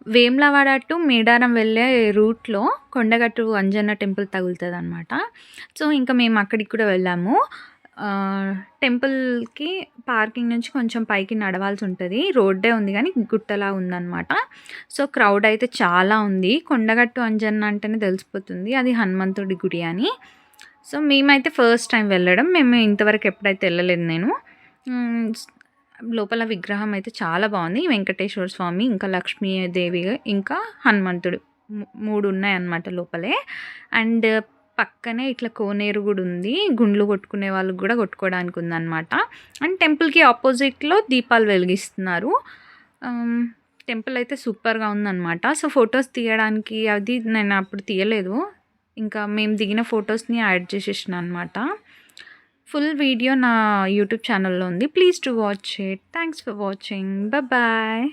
Vemulawada to Medaram వెళ్ళే రూట్‌లో Kondagattu Anjanna temple తగులుతదనమాట. So, ఇంకా మేము అక్కడికి కూడా వెళ్ళాము. టెంపుల్‌కి పార్కింగ్ నుంచి కొంచెం పైకి నడవాల్సుంటది. రోడ్డే ఉంది గానీ గుట్టలా ఉందనమాట. సో, క్రౌడ్ అయితే చాలా ఉంది. కొండగట్టు అంజన్న అంటేనే తెలిసిపోతుంది అది హనుమంతుడి గుడి అని. సో, మేమైతే ఫస్ట్ టైం వెళ్ళడం. మేము ఇంతవరకు ఎప్పుడైతే ఎళ్ళలేదు నేను. హ్మ్. లోపల విగ్రహం అయితే చాలా బాగుంది. వెంకటేశ్వర స్వామి, ఇంకా లక్ష్మీదేవి, ఇంకా హనుమంతుడు 3 ఉన్నాయన్నమాట లోపలే. అండ్ పక్కనే ఇట్లా కోనేరు గూడా ఉంది. గుండ్లు కొట్టుకునే వాళ్ళకి గూడా కొట్టుకోవడానికి ఉందన్నమాట. అండ్ టెంపుల్‌కి ఆపోజిట్‌లో దీపాలు వెలిగిస్తున్నారు. ఆహ్, టెంపుల్ అయితే సూపర్‌గా ఉందన్నమాట. సో, ఫోటోస్ తీయడానికి అది నేను అప్పుడు తీయలేదు. ఇంకా మేము దిగిన ఫోటోస్‌ని యాడ్ చేసేసినా అనమాట. ఫుల్ వీడియో నా యూట్యూబ్ ఛానల్‌లో ఉంది. Please do watch it. Thanks for watching. Bye.